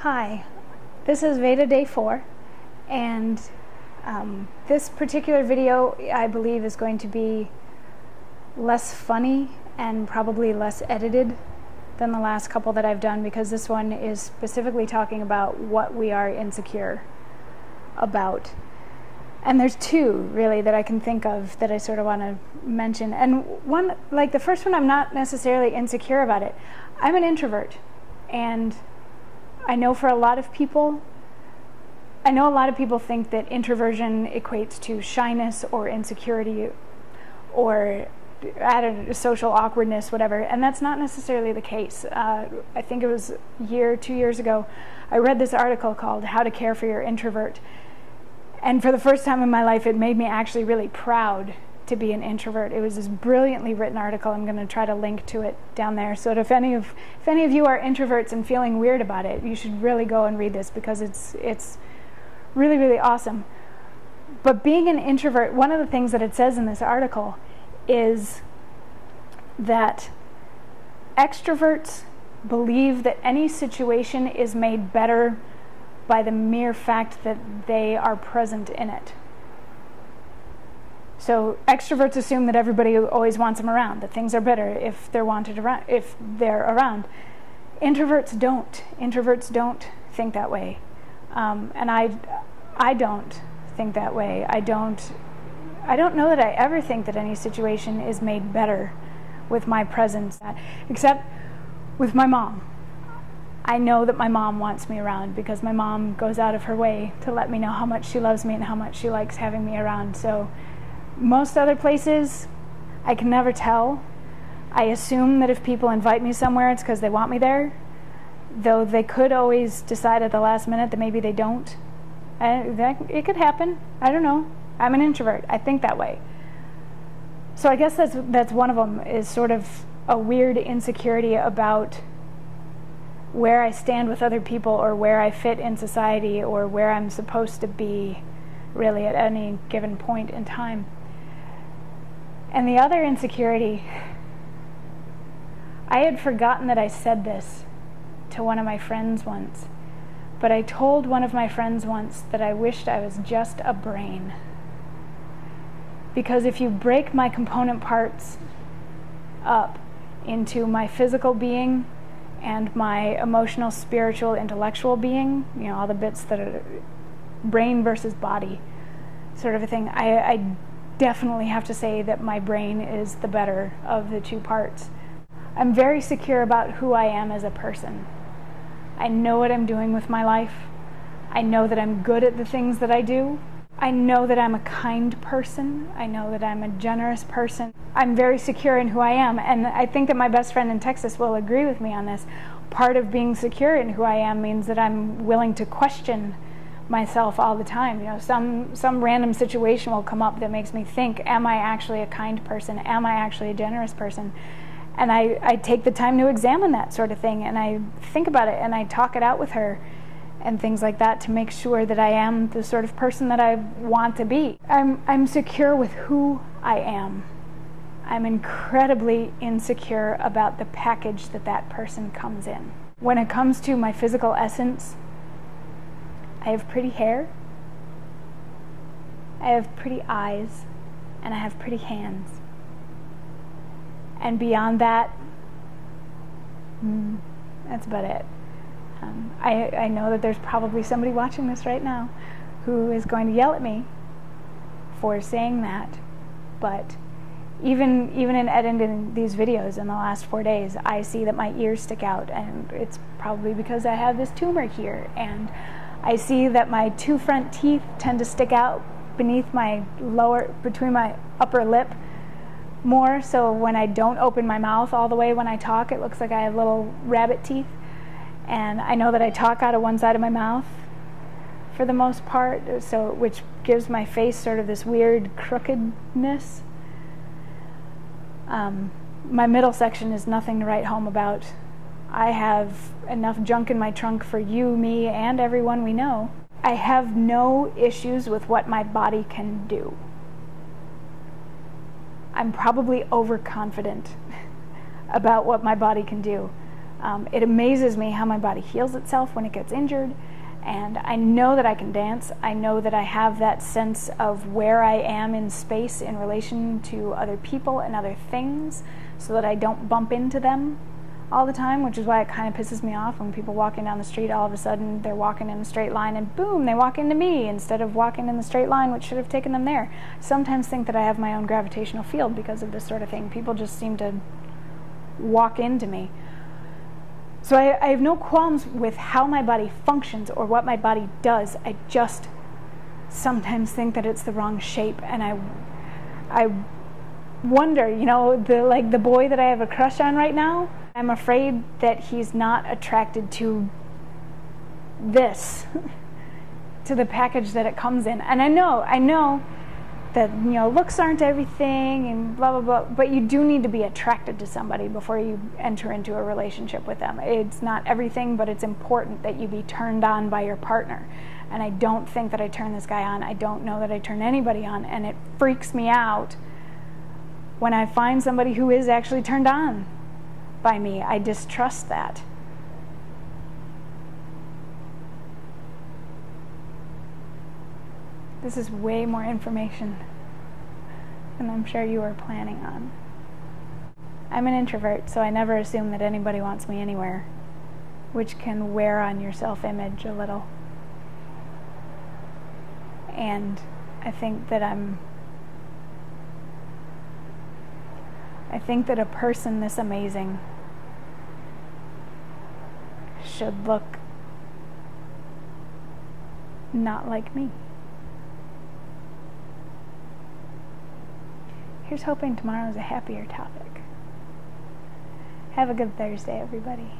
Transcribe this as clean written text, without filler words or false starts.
Hi, this is VEDA Day 4, and this particular video I believe is going to be less funny and probably less edited than the last couple that I've done, because this one is specifically talking about what we are insecure about. And there's two really that I can think of that I sort of want to mention. And one, like the first one, I'm not necessarily insecure about it. I'm an introvert, and I know for a lot of people, think that introversion equates to shyness or insecurity or social awkwardness, whatever, and that's not necessarily the case. I think it was 2 years ago, I read this article called How to Care for Your Introvert, and for the first time in my life it made me actually really proud to be an introvert. It was this brilliantly written article. I'm going to try to link to it down there, so that if any of you are introverts and feeling weird about it, you should really go and read this, because it's really, really awesome. But being an introvert, one of the things that it says in this article is that extroverts believe that any situation is made better by the mere fact that they are present in it. So extroverts assume that everybody always wants them around, that things are better if they're wanted around, if they're around. Introverts don't. Introverts don't think that way, and I don't think that way. I don't know that I ever think that any situation is made better with my presence, except with my mom. I know that my mom wants me around because my mom goes out of her way to let me know how much she loves me and how much she likes having me around. So most other places, I can never tell. I assume that if people invite me somewhere, it's because they want me there, though they could always decide at the last minute that maybe they don't. It could happen. I don't know. I'm an introvert. I think that way. So I guess that's one of them, is sort of a weird insecurity about where I stand with other people, or where I fit in society, or where I'm supposed to be really at any given point in time. And the other insecurity, I had forgotten that I said this to one of my friends once, but I told one of my friends once that I wished I was just a brain. Because if you break my component parts up into my physical being and my emotional, spiritual, intellectual being, all the bits that are brain versus body sort of a thing, I definitely have to say that my brain is the better of the two parts. I'm very secure about who I am as a person. I know what I'm doing with my life. I know that I'm good at the things that I do. I know that I'm a kind person. I know that I'm a generous person. I'm very secure in who I am, and I think that my best friend in Texas will agree with me on this. Part of being secure in who I am means that I'm willing to question myself all the time. Some random situation will come up that makes me think, am I actually a kind person? Am I actually a generous person? And I take the time to examine that sort of thing, and I think about it, and I talk it out with her and things like that to make sure that I am the sort of person that I want to be. I'm secure with who I am. I'm incredibly insecure about the package that person comes in. When it comes to my physical essence, I have pretty hair, I have pretty eyes, and I have pretty hands. And beyond that, that's about it. I know that there's probably somebody watching this right now who is going to yell at me for saying that, but even in editing these videos in the last 4 days, I see that my ears stick out, and it's probably because I have this tumor here, and I see that my two front teeth tend to stick out between my upper lip more, so when I don't open my mouth all the way when I talk, it looks like I have little rabbit teeth. And I know that I talk out of one side of my mouth for the most part, which gives my face sort of this weird crookedness. My middle section is nothing to write home about. I have enough junk in my trunk for you, me, and everyone we know. I have no issues with what my body can do. I'm probably overconfident about what my body can do. It amazes me how my body heals itself when it gets injured, and I know that I can dance. I know that I have that sense of where I am in space in relation to other people and other things, so that I don't bump into them all the time, which is why it kind of pisses me off when people walking down the street, all of a sudden they're walking in a straight line and boom, they walk into me instead of walking in the straight line, which should have taken them there. I sometimes think that I have my own gravitational field because of this sort of thing. People just seem to walk into me. So I have no qualms with how my body functions or what my body does. I just sometimes think that it's the wrong shape, and I wonder, the boy that I have a crush on right now, I'm afraid that he's not attracted to this, to the package that it comes in. And I know that, looks aren't everything and blah, blah, blah, but you do need to be attracted to somebody before you enter into a relationship with them. It's not everything, but it's important that you be turned on by your partner. And I don't think that I turn this guy on. I don't know that I turn anybody on, and it freaks me out when I find somebody who is actually turned on by me. I distrust that. This is way more information than I'm sure you were planning on. I'm an introvert, so I never assume that anybody wants me anywhere, which can wear on your self-image a little. And I think that a person this amazing should look not like me. Here's hoping tomorrow is a happier topic. Have a good Thursday, everybody.